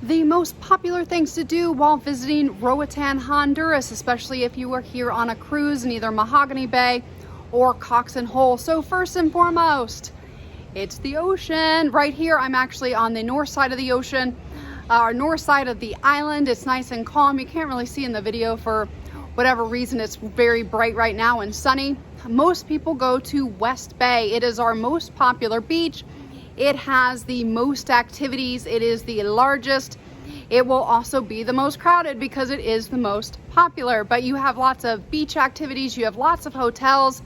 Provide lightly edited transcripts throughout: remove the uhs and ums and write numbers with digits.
The most popular things to do while visiting Roatan, Honduras, especially if you are here on a cruise in either Mahogany Bay or Cox and Hole. So first and foremost, it's the ocean. Right here, I'm actually on the north side of the ocean, north side of the island. It's nice and calm. You can't really see in the video for whatever reason. It's very bright right now and sunny. Most people go to West Bay. It is our most popular beach. It has the most activities. It is the largest. It will also be the most crowded because it is the most popular. But you have lots of beach activities. You have lots of hotels,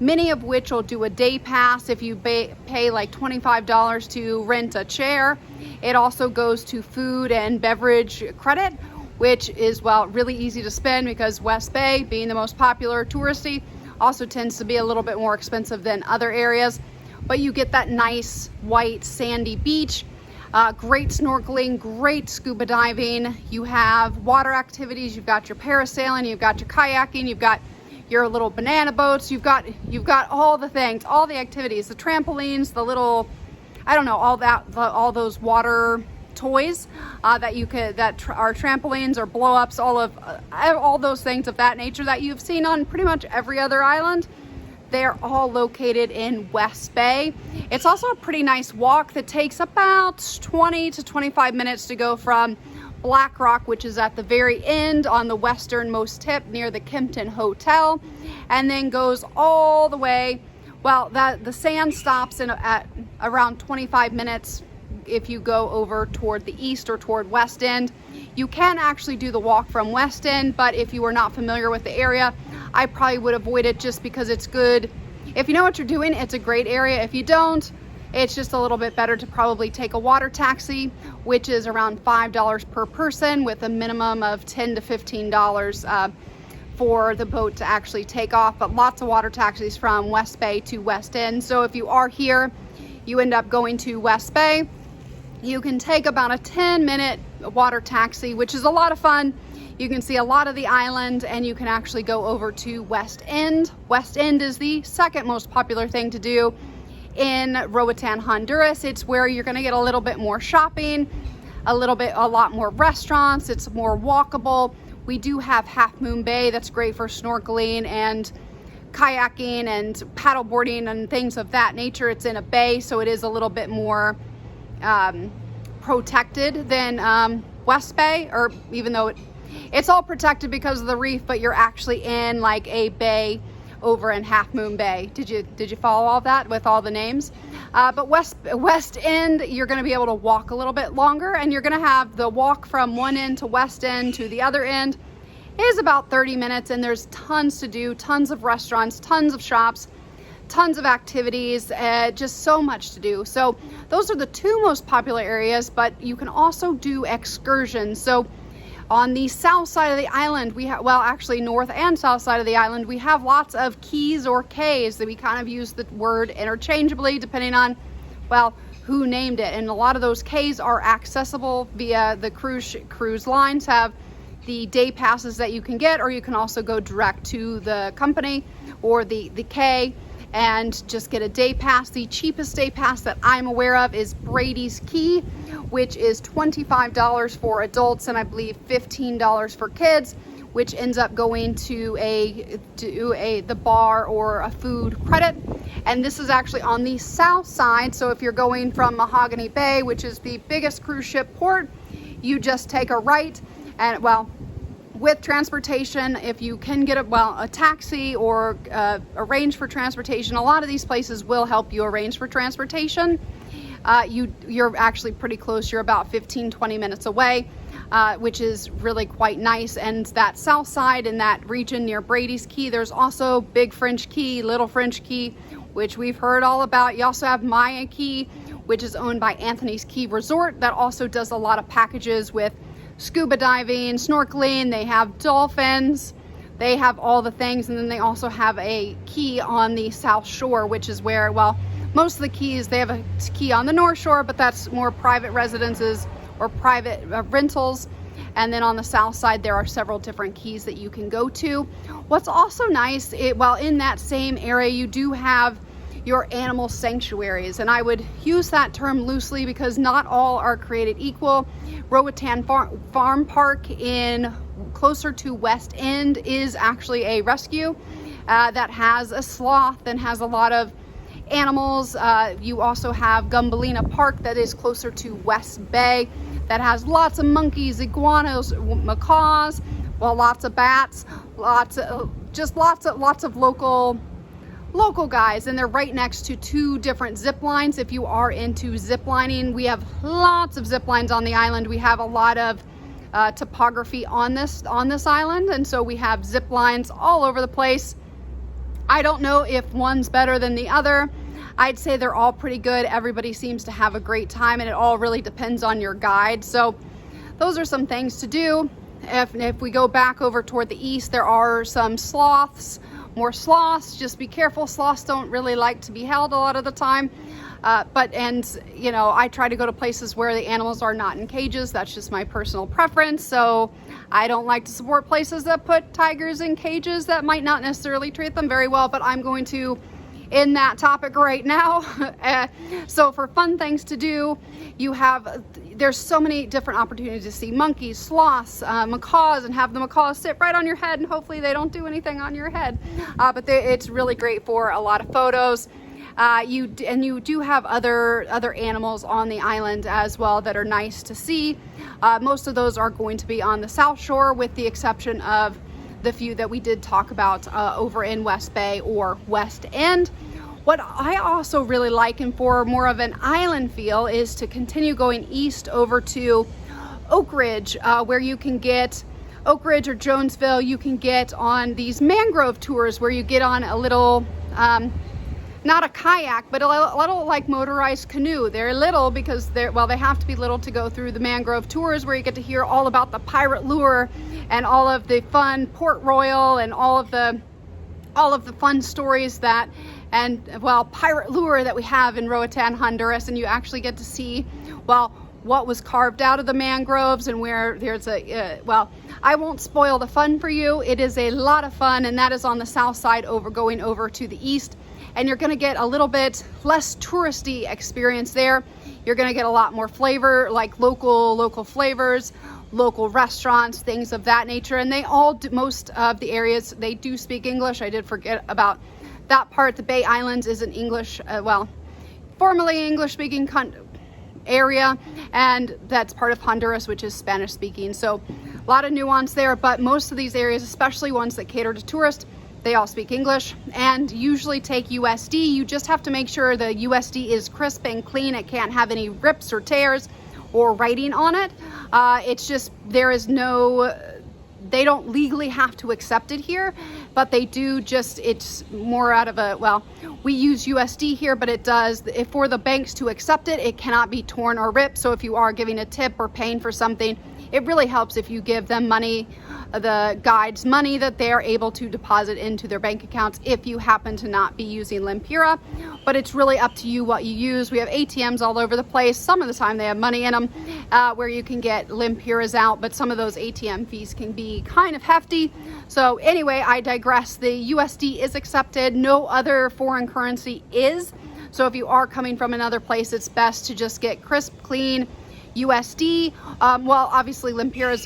many of which will do a day pass if you pay like $25 to rent a chair. It also goes to food and beverage credit, which is, well, really easy to spend because West Bay, being the most popular touristy, also tends to be a little bit more expensive than other areas. But you get that nice white sandy beach, great snorkeling, great scuba diving. You have water activities. You've got your parasailing, you've got your kayaking, you've got your little banana boats. You've got all the things, all the activities, the trampolines, the little, I don't know, all those water toys that are trampolines or blow ups, all those things of that nature that you've seen on pretty much every other island. They're all located in West Bay. It's also a pretty nice walk that takes about 20 to 25 minutes to go from Black Rock, which is at the very end on the westernmost tip near the Kimpton Hotel, and then goes all the way. Well, the sand stops at around 25 minutes if you go over toward the east or toward West End. You can actually do the walk from West End, but if you are not familiar with the area, I probably would avoid it just because it's good. If you know what you're doing, it's a great area. If you don't, it's just a little bit better to probably take a water taxi, which is around $5 per person with a minimum of $10 to $15 for the boat to actually take off. But lots of water taxis from West Bay to West End. So if you are here, you end up going to West Bay, you can take about a 10-minute water taxi, which is a lot of fun. You can see a lot of the island, and you can actually go over to West End. West End is the second most popular thing to do in Roatan, Honduras. It's where you're going to get a little bit more shopping, a lot more restaurants. It's more walkable. We do have Half Moon Bay that's great for snorkeling and kayaking and paddleboarding and things of that nature. It's in a bay, so it is a little bit more protected than West Bay, or even though it's all protected because of the reef, but you're actually in like a bay over in Half Moon Bay. Did you follow all that with all the names? But West End, you're going to be able to walk a little bit longer, and you're going to have the walk from one end to West End to the other end is about 30 minutes, and there's tons to do, tons of restaurants, tons of shops, tons of activities, just so much to do. So those are the two most popular areas, but you can also do excursions. So on the south side of the island, we have, well, actually north and south side of the island, we have lots of keys or cays that we kind of use the word interchangeably depending on, well, who named it. And a lot of those cays are accessible via the cruise lines have the day passes that you can get, or you can also go direct to the company or the cay and just get a day pass. The cheapest day pass that I'm aware of is Brady's Key, which is $25 for adults and I believe $15 for kids, which ends up going to the bar or a food credit. And this is actually on the south side. So if you're going from Mahogany Bay, which is the biggest cruise ship port, you just take a right, and well, with transportation, if you can get a taxi or arrange for transportation, a lot of these places will help you arrange for transportation. You're actually pretty close. You're about 15-20 minutes away, which is really quite nice. And that south side in that region near Brady's Key, there's also Big French Key, Little French Key, which we've heard all about. You also have Maya Key, which is owned by Anthony's Key Resort, that also does a lot of packages with scuba diving, snorkeling. They have dolphins, they have all the things. And then they also have a key on the South Shore, which is where, well, most of the keys, they have a key on the North Shore, but that's more private residences or private rentals. And then on the south side, there are several different keys that you can go to. What's also nice, in that same area, you your animal sanctuaries. And I would use that term loosely because not all are created equal. Roatan Farm Park in closer to West End is actually a rescue that has a sloth and has a lot of animals. You also have Gumbalimba Park that is closer to West Bay that has lots of monkeys, iguanas, macaws, well, lots of bats, lots of local guys, and they're right next to two different zip lines. If you are into ziplining, we have lots of zip lines on the island. We have a lot of topography on this island, and so we have zip lines all over the place. I don't know if one's better than the other. I'd say they're all pretty good. Everybody seems to have a great time, and it all really depends on your guide. So those are some things to do. If we go back over toward the east, there are some sloths, more sloths. Just be careful. Sloths don't really like to be held a lot of the time. You know, I try to go to places where the animals are not in cages. That's just my personal preference. So I don't like to support places that put tigers in cages that might not necessarily treat them very well, but I'm going to in that topic right now. So for fun things to do, there's so many different opportunities to see monkeys, sloths, macaws, and have the macaws sit right on your head, and hopefully they don't do anything on your head. It's really great for a lot of photos. You do have other animals on the island as well that are nice to see. Most of those are going to be on the South Shore, with the exception of the few that we did talk about over in West Bay or West End. What I also really like, and for more of an island feel, is to continue going east over to Oak Ridge, where you can get Oak Ridge or Jonesville. You can get on these mangrove tours where you get on a little not a kayak, but a little like motorized canoe. They're little because they have to be little to go through the mangrove tours, where you get to hear all about the pirate lure and all of the fun Port Royal and all of the fun stories pirate lure that we have in Roatan, Honduras. And you actually get to see, what was carved out of the mangroves, and where there's I won't spoil the fun for you. It is a lot of fun, and that is on the south side going over to the east. And you're going to get a little bit less touristy experience there. You're going to get a lot more flavor, like local flavors, local restaurants, things of that nature. And most of the areas, they do speak English. I did forget about that part. The Bay Islands is an English, formerly English speaking area, and that's part of Honduras, which is Spanish speaking. So a lot of nuance there, but most of these areas, especially ones that cater to tourists, they all speak English and usually take USD. You just have to make sure the USD is crisp and clean. It can't have any rips or tears or writing on it. They don't legally have to accept it here, but they do it's more out of we use USD here, but if for the banks to accept it, it cannot be torn or ripped. So if you are giving a tip or paying for something, it really helps if you give them money, the guides money, that they're able to deposit into their bank accounts if you happen to not be using Lempira. But it's really up to you what you use. We have ATMs all over the place. Some of the time they have money in them where you can get Lempiras out, but some of those ATM fees can be kind of hefty. So anyway, I digress. The USD is accepted. No other foreign currency is. So if you are coming from another place, it's best to just get crisp, clean USD. Obviously Lempiras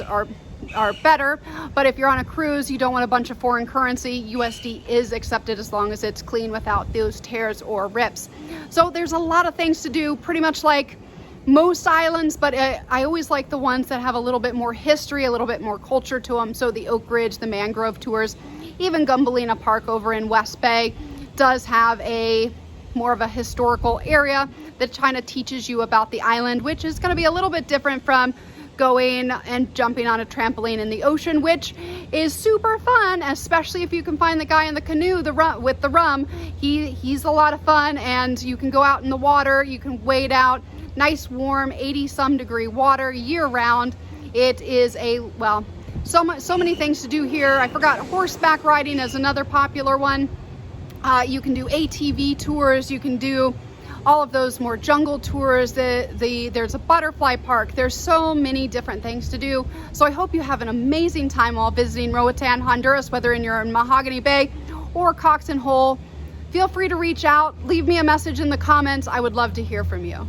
are better, but if you're on a cruise, you don't want a bunch of foreign currency. USD is accepted as long as it's clean without those tears or rips. So there's a lot of things to do, pretty much like most islands, but I always like the ones that have a little bit more history, a little bit more culture to them. So the Oak Ridge, the mangrove tours, even Gumbalimba Park over in West Bay does have more of a historical area that kind of teaches you about the island, which is going to be a little bit different from going and jumping on a trampoline in the ocean, which is super fun, especially if you can find the guy in the canoe with the rum. He's a lot of fun, and you can go out in the water, you can wade out, nice warm 80 some degree water year round. It is so many things to do here. I forgot, horseback riding is another popular one. You can do ATV tours, you can do all of those more jungle tours. There's a butterfly park. There's so many different things to do. So I hope you have an amazing time while visiting Roatan, Honduras, whether you're in Mahogany Bay or Cox and Hole. feel free to reach out, leave me a message in the comments. I would love to hear from you.